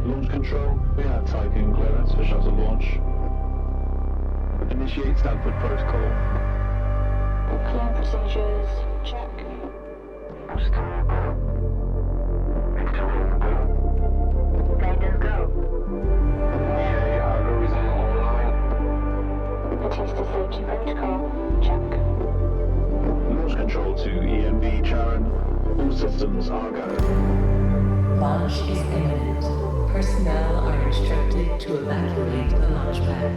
Launch control, we have Tycoon clearance for shuttle launch. Initiate Stanford protocol. Clear procedures, check. Guidance go. EA algorithm online. Batista safety protocol, check. Launch control to EMB Charon. All systems are go. Launch is imminent. Personnel are instructed to evacuate the launch pad.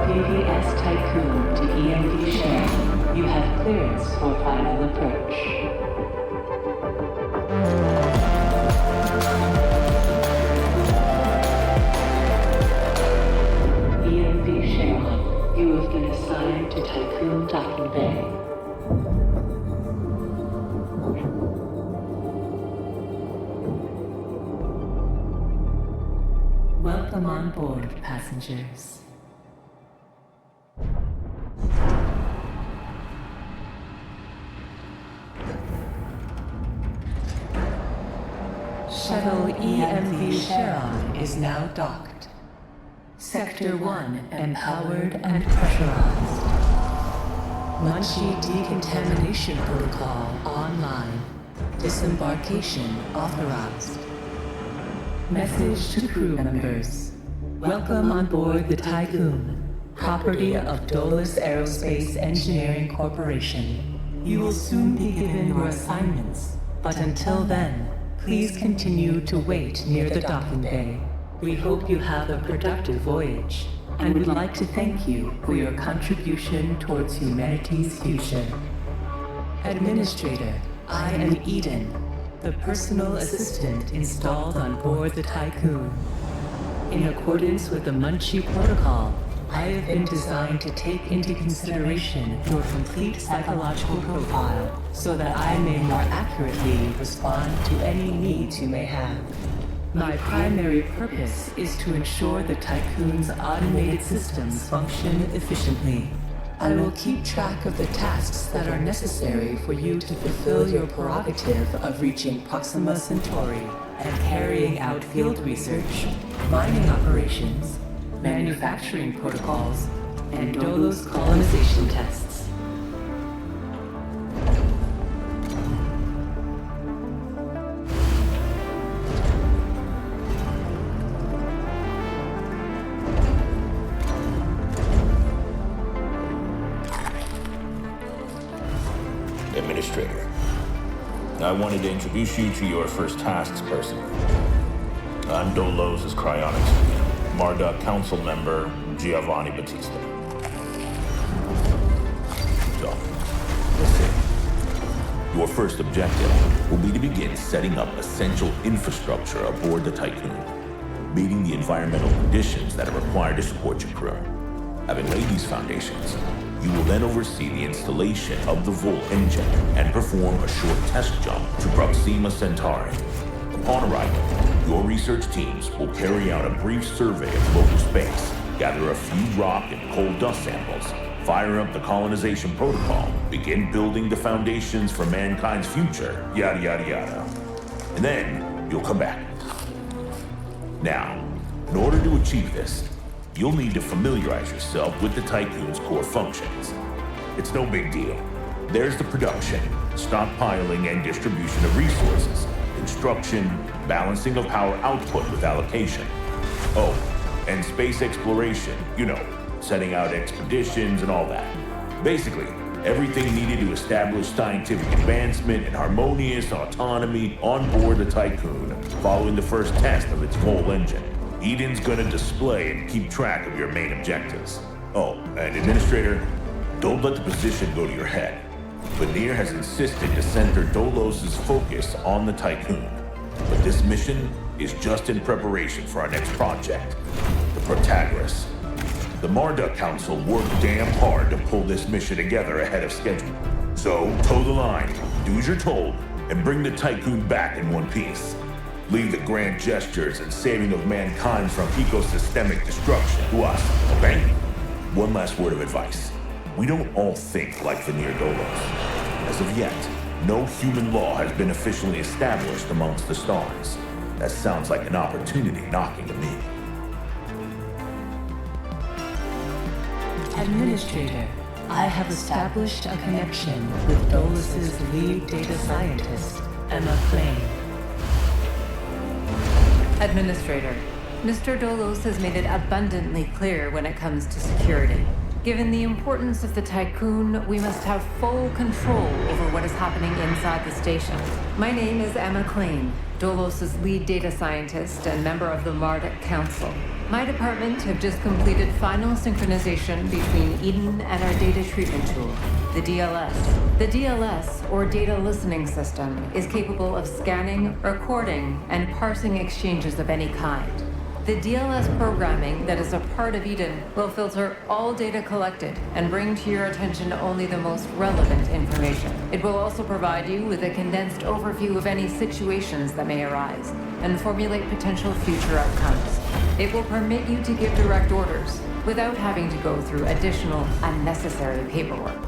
PPS Tycoon to EMV share. You have clearance for final approach. EMV share. You have been assigned to Tycoon Docking Bay. Welcome on board, passengers. Shuttle EMV Charon is now docked. Sector 1 empowered and pressurized. Munchie decontamination protocol online. Disembarkation authorized. Message to crew members. Welcome on board the Tycoon, property of Dolus Aerospace Engineering Corporation. You will soon be given your assignments, but until then, please continue to wait near the docking bay. We hope you have a productive voyage, and would like to thank you for your contribution towards humanity's future. Administrator, I am Eden, the personal assistant installed on board the Tycoon. In accordance with the Munchie Protocol, I have been designed to take into consideration your complete psychological profile so that I may more accurately respond to any needs you may have. My primary purpose is to ensure the Tycoon's automated systems function efficiently. I will keep track of the tasks that are necessary for you to fulfill your prerogative of reaching Proxima Centauri and carrying out field research, mining operations, manufacturing protocols, and Dolos colonization tests. Administrator, I wanted to introduce you to your first tasks person. I'm Dolos' cryonics, Marduk Council member Giovanni Batista. So, listen. Your first objective will be to begin setting up essential infrastructure aboard the Tycoon, meeting the environmental conditions that are required to support your crew. Having laid these foundations, you will then oversee the installation of the Volt engine and perform a short test jump to Proxima Centauri. Upon arrival, Your research teams will carry out a brief survey of local space, gather a few rock and coal dust samples, fire up the colonization protocol, begin building the foundations for mankind's future, yada yada yada. And then you'll come back. Now, in order to achieve this, you'll need to familiarize yourself with the Tycoon's core functions. It's no big deal. There's the production, stockpiling, and distribution of resources, construction, balancing of power output with allocation. Oh, and space exploration, you know, setting out expeditions and all that. Basically, everything needed to establish scientific advancement and harmonious autonomy on board the Tycoon following the first test of its full engine. Eden's gonna display and keep track of your main objectives. Oh, and Administrator, don't let the position go to your head. Veneer has insisted to center Dolos's focus on the Tycoon. But this mission is just in preparation for our next project, the Protagoras. The Marduk Council worked damn hard to pull this mission together ahead of schedule. So, toe the line, do as you're told, and bring the Tycoon back in one piece. Leave the grand gestures and saving of mankind from ecosystemic destruction to us, okay? One last word of advice. We don't all think like Veneer Dolos. As of yet, no human law has been officially established amongst the stars. That sounds like an opportunity knocking to me. Administrator, I have established a connection with Dolos's lead data scientist, Emma Klein. Administrator, Mr. Dolos has made it abundantly clear when it comes to security. Given the importance of the Tycoon, we must have full control over what is happening inside the station. My name is Emma Klein, Dolos's lead data scientist and member of the Marduk Council. My department have just completed final synchronization between Eden and our data treatment tool, the DLS. The DLS, or Data Listening System, is capable of scanning, recording, and parsing exchanges of any kind. The DLS programming that is a part of Eden will filter all data collected and bring to your attention only the most relevant information. It will also provide you with a condensed overview of any situations that may arise and formulate potential future outcomes. It will permit you to give direct orders without having to go through additional unnecessary paperwork.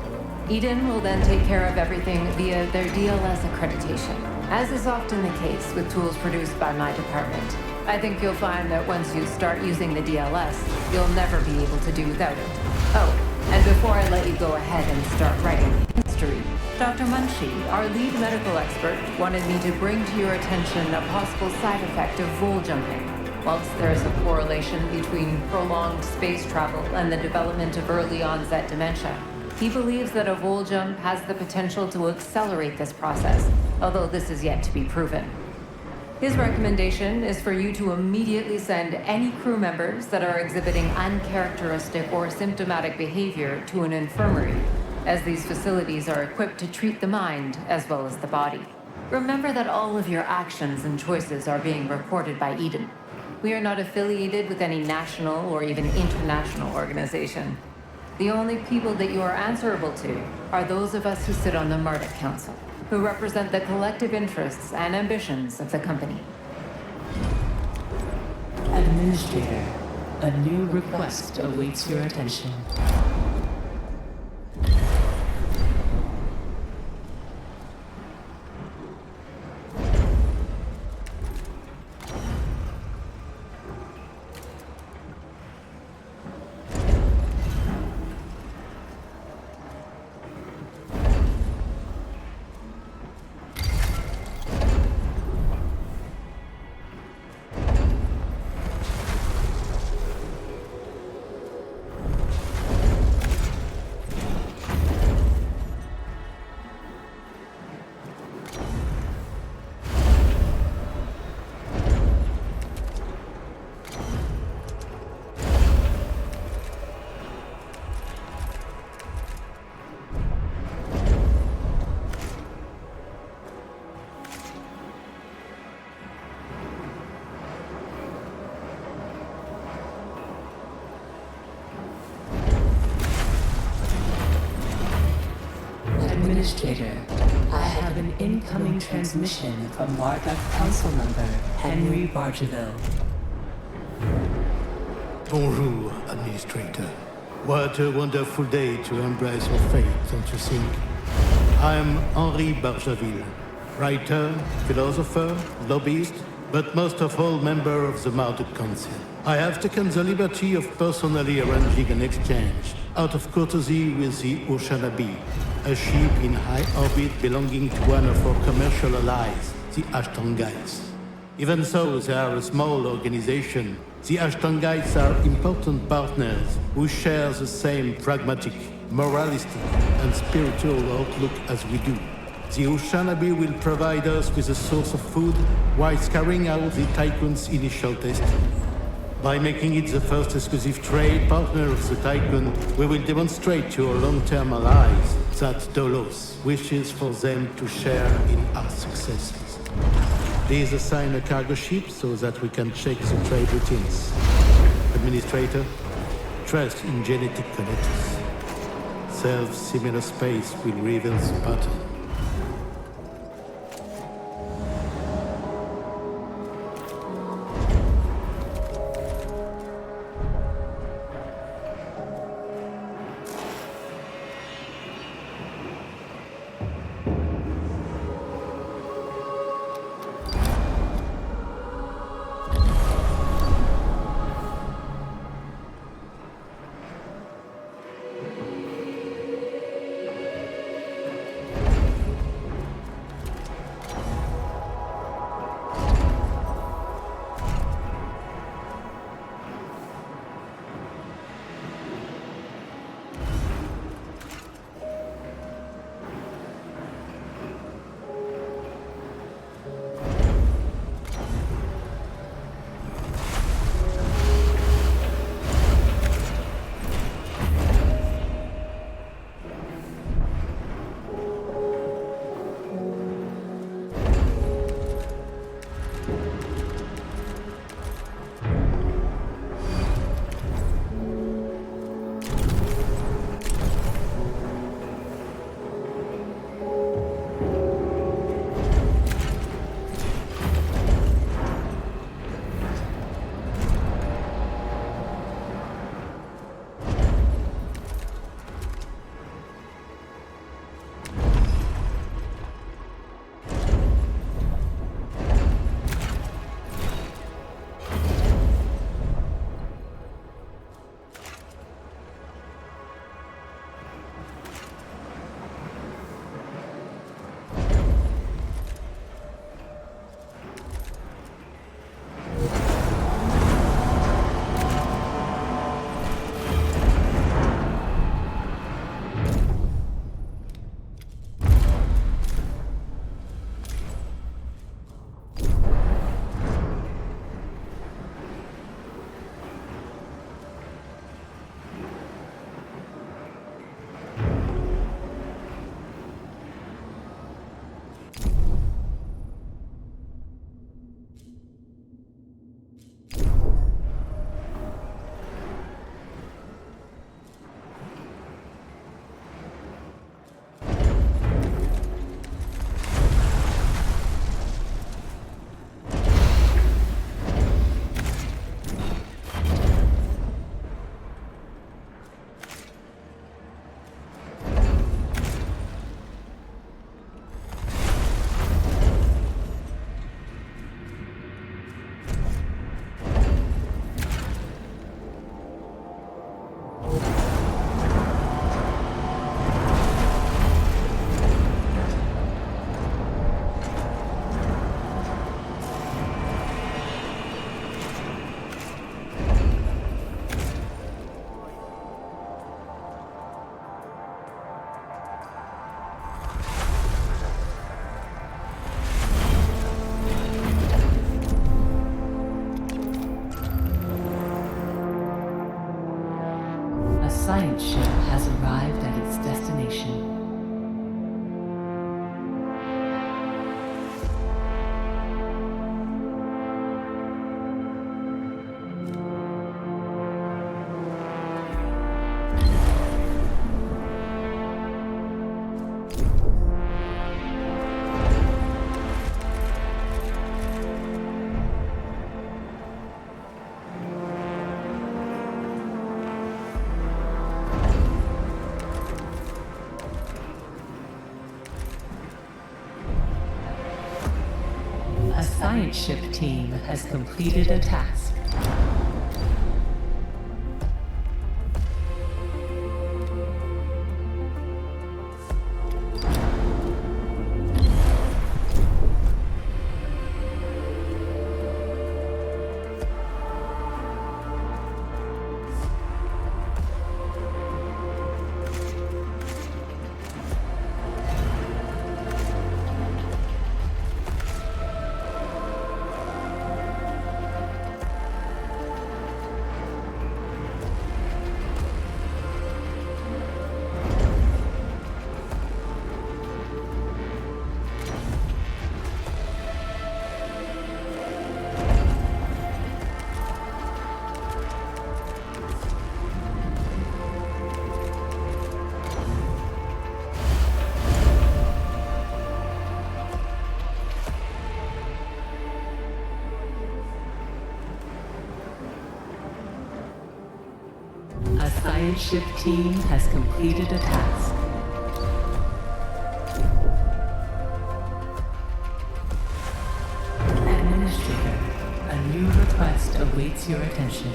Eden will then take care of everything via their DLS accreditation, as is often the case with tools produced by my department. I think you'll find that once you start using the DLS, you'll never be able to do without it. Oh, and before I let you go ahead and start writing history, Dr. Munchie, our lead medical expert, wanted me to bring to your attention a possible side effect of vol jumping. Whilst there is a correlation between prolonged space travel and the development of early onset dementia, he believes that a vol jump has the potential to accelerate this process, although this is yet to be proven. His recommendation is for you to immediately send any crew members that are exhibiting uncharacteristic or symptomatic behavior to an infirmary, as these facilities are equipped to treat the mind as well as the body. Remember that all of your actions and choices are being recorded by Eden. We are not affiliated with any national or even international organization. The only people that you are answerable to are those of us who sit on the Marduk Council, who represent the collective interests and ambitions of the company. Administrator, a new request awaits your attention. Administrator, I have have an incoming transmission from Marduk Council Member Henry Bargeville. Bonjour, Administrator. What a wonderful day to embrace your fate, don't you think? I'm Henri Bargeville, writer, philosopher, lobbyist, but most of all member of the Marduk Council. I have taken the liberty of personally arranging an exchange, out of courtesy with the Oceanabe, a ship in high orbit belonging to one of our commercial allies, the Ashtongites. Even though they are a small organization, the Ashtongites are important partners who share the same pragmatic, moralistic, and spiritual outlook as we do. The Oceanabe will provide us with a source of food while carrying out the Tycoon's initial testing. By making it the first exclusive trade partner of the Tycoon, we will demonstrate to our long-term allies that Dolos wishes for them to share in our successes. Please assign a cargo ship so that we can check the trade routines. Administrator, trust in genetic connectors. Self-similar space will reveal the pattern. science ship has arrived at its destination. science ship team has completed a task. A science ship team has completed a task. Administrator, a new request awaits your attention.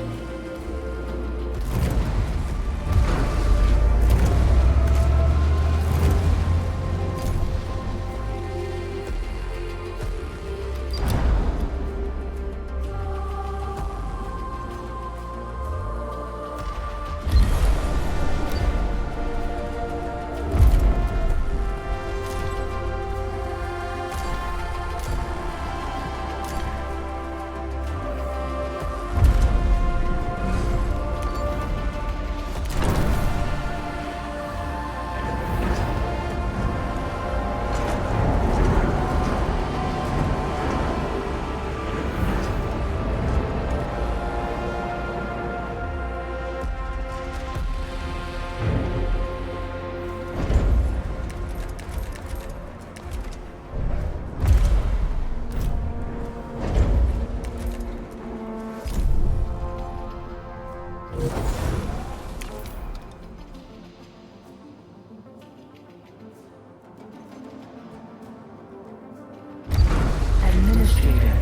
Administrator,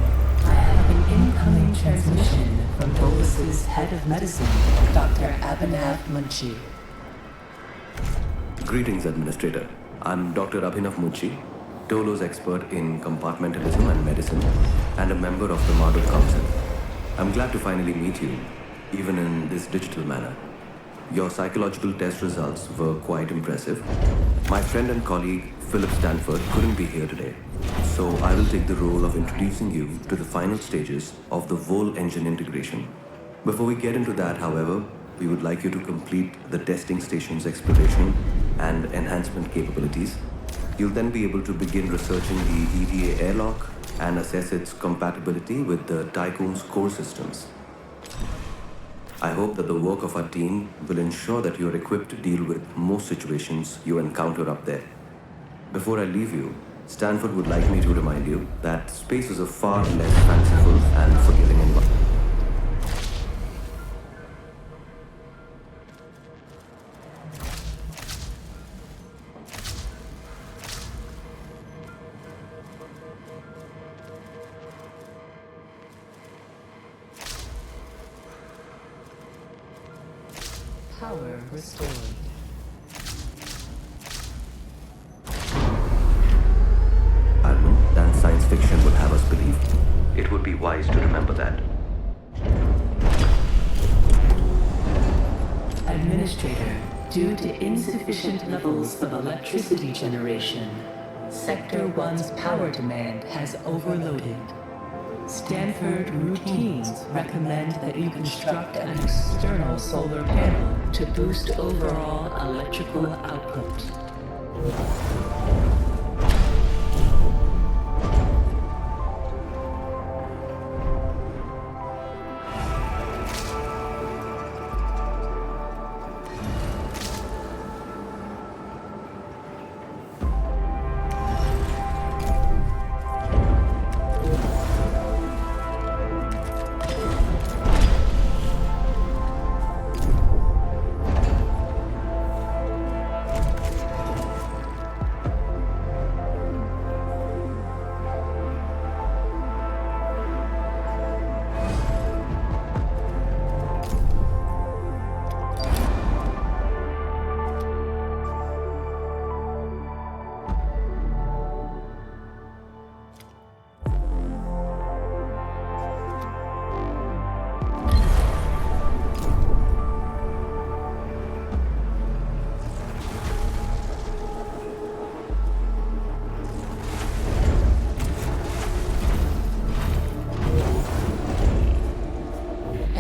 I have an incoming transmission from Bolus's head of medicine, Dr. Abhinav Munshi. Greetings, Administrator. I'm Dr. Abhinav Munshi, Tolo's expert in compartmentalism and medicine, and a member of the Marduk Council. I'm glad to finally meet you, even in this digital manner. Your psychological test results were quite impressive. My friend and colleague, Philip Stanford, couldn't be here today, so I will take the role of introducing you to the final stages of the Vol engine integration. Before we get into that, however, we would like you to complete the testing station's exploration and enhancement capabilities. You'll then be able to begin researching the EVA airlock and assess its compatibility with the Tycoon's core systems. I hope that the work of our team will ensure that you're equipped to deal with most situations you encounter up there. Before I leave you, Stanford would like me to remind you that space is a far less fanciful and forgiving environment. Power restored. I know than science fiction would have us believe. It would be wise to remember that. Administrator, due to insufficient levels of electricity generation, Sector 1's power demand has overloaded. Stanford routines recommend that you construct an external solar panel to boost overall electrical output.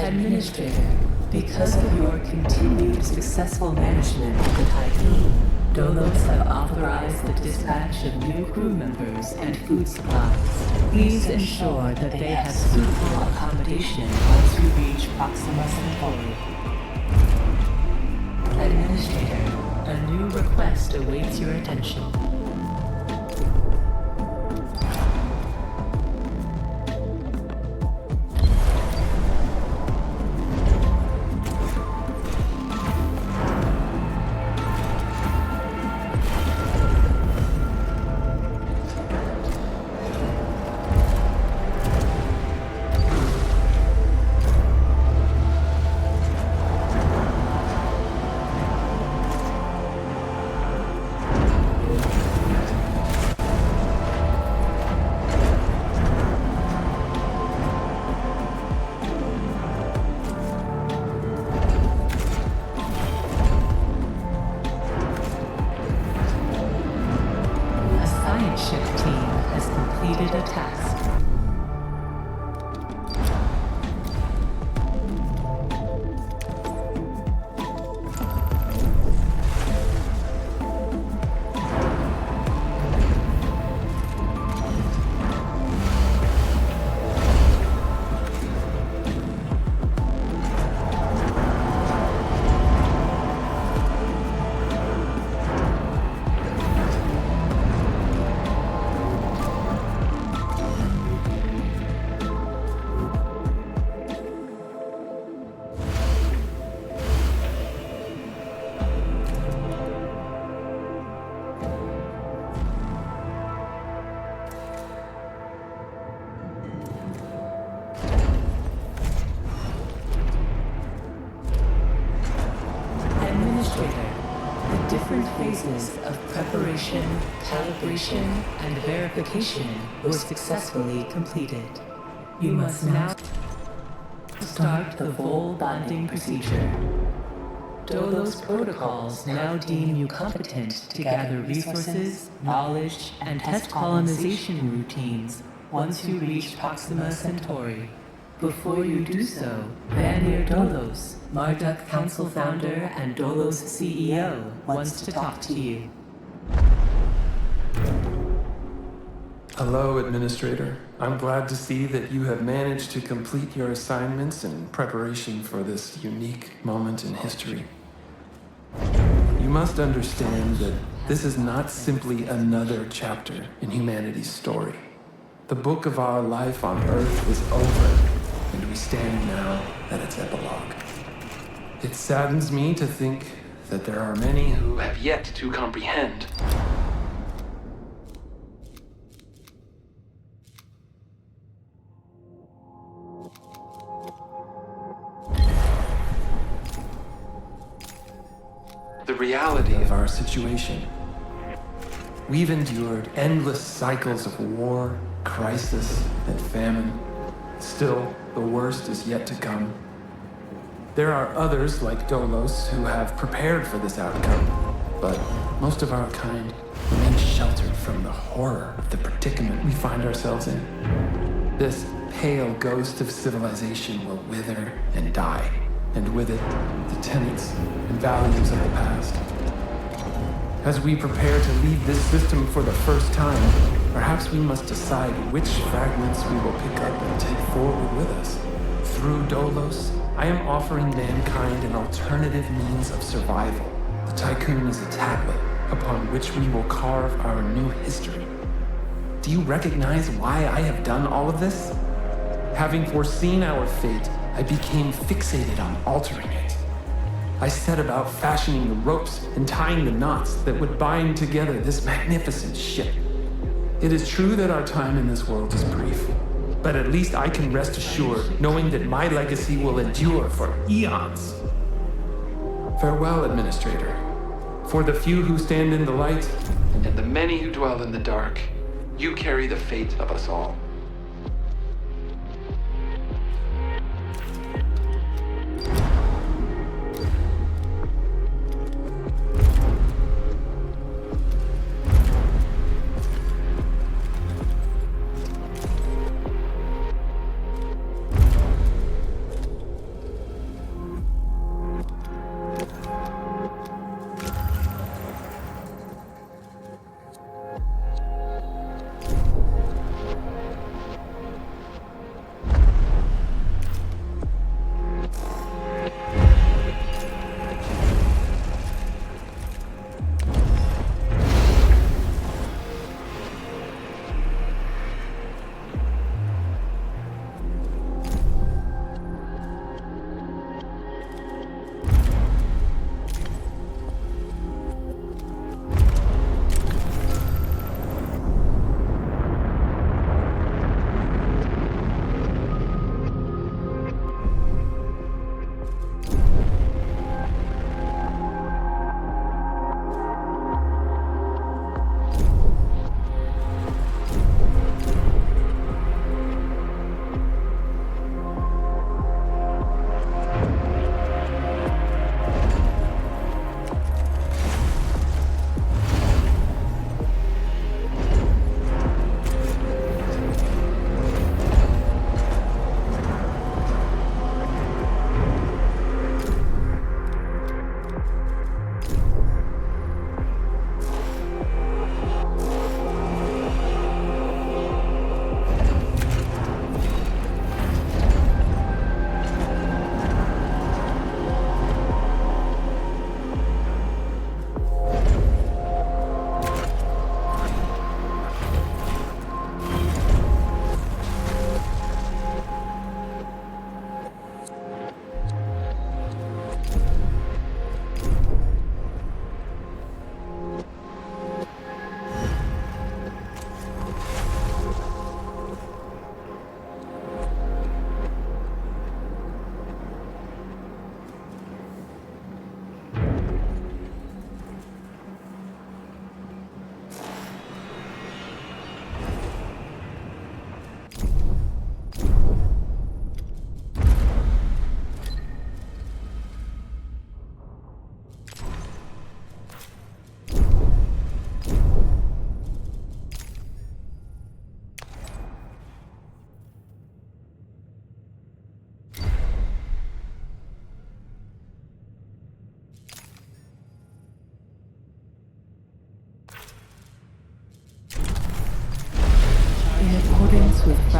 Administrator, because of your continued successful management of the Tycoon, Dolos have authorized the dispatch of new crew members and food supplies. Please ensure that they have suitable accommodation once you reach Proxima Centauri. Administrator, a new request awaits your attention. A task. Phases of preparation, calibration, and verification were successfully completed. You must now start the Vol bonding procedure. Dolos protocols now deem you competent to gather resources, knowledge, and test colonization routines once you reach Proxima Centauri. Before you do so, Vanir Dolos, Marduk Council founder and Dolos CEO, wants to talk to you. Hello, Administrator. I'm glad to see that you have managed to complete your assignments in preparation for this unique moment in history. You must understand that this is not simply another chapter in humanity's story. The book of our life on Earth is over, and we stand now at its epilogue. It saddens me to think that there are many who have yet to comprehend the reality of our situation. We've endured endless cycles of war, crisis, and famine. Still, the worst is yet to come. There are others like Dolos who have prepared for this outcome, but most of our kind remain sheltered from the horror of the predicament we find ourselves in. This pale ghost of civilization will wither and die, and with it, the tenets and values of the past. As we prepare to leave this system for the first time, perhaps we must decide which fragments we will pick up and take forward with us. Through Dolos, I am offering mankind an alternative means of survival. The Tycoon is a tablet upon which we will carve our new history. Do you recognize why I have done all of this? Having foreseen our fate, I became fixated on altering it. I set about fashioning the ropes and tying the knots that would bind together this magnificent ship. It is true that our time in this world is brief, but at least I can rest assured knowing that my legacy will endure for eons. Farewell, Administrator. For the few who stand in the light, and the many who dwell in the dark, you carry the fate of us all.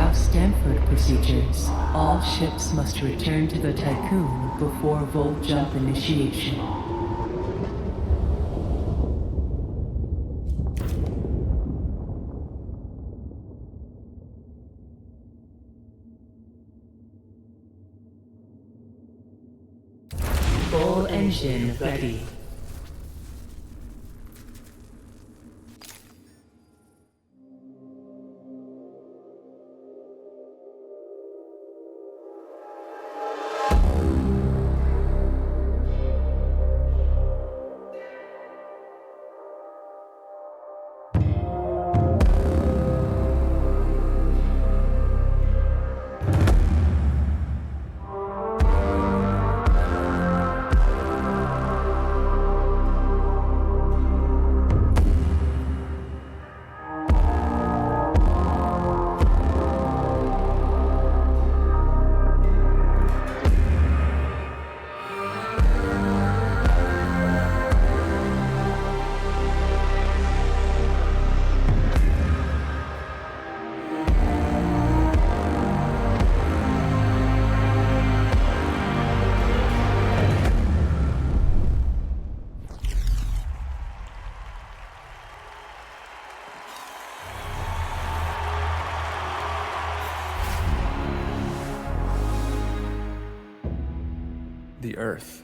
have Stanford procedures. All ships must return to the Tycoon before Volt Jump initiation. Full engine ready. The Earth,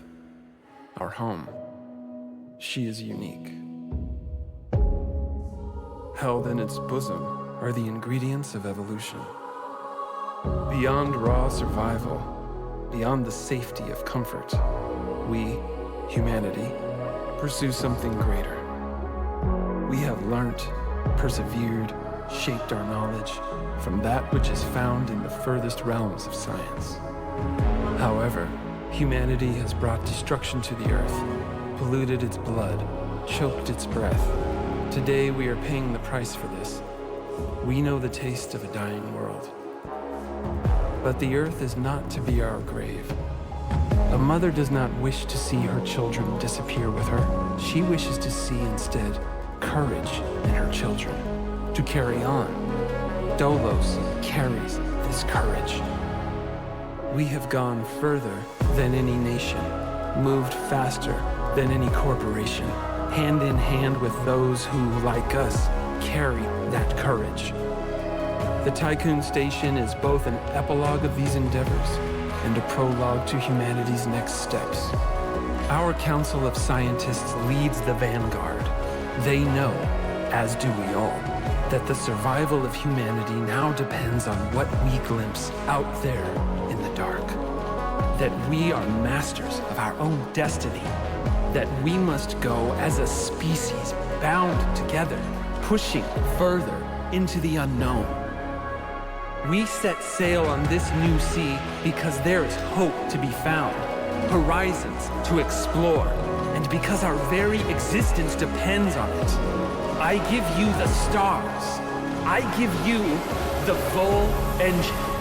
our home, she is unique. Held in its bosom are the ingredients of evolution. Beyond raw survival, beyond the safety of comfort, we, humanity, pursue something greater. We have learnt, persevered, shaped our knowledge from that which is found in the furthest realms of science. However, humanity has brought destruction to the Earth, polluted its blood, choked its breath. Today we are paying the price for this. We know the taste of a dying world. But the Earth is not to be our grave. A mother does not wish to see her children disappear with her. She wishes to see instead courage in her children, to carry on. Dolos carries this courage. We have gone further than any nation, moved faster than any corporation, hand in hand with those who, like us, carry that courage. The Tycoon Station is both an epilogue of these endeavors and a prologue to humanity's next steps. Our Council of Scientists leads the vanguard. They know, as do we all, that the survival of humanity now depends on what we glimpse out there in the dark. That we are masters of our own destiny. That we must go as a species bound together, pushing further into the unknown. We set sail on this new sea because there is hope to be found, horizons to explore, and because our very existence depends on it. I give you the stars. I give you the full engine.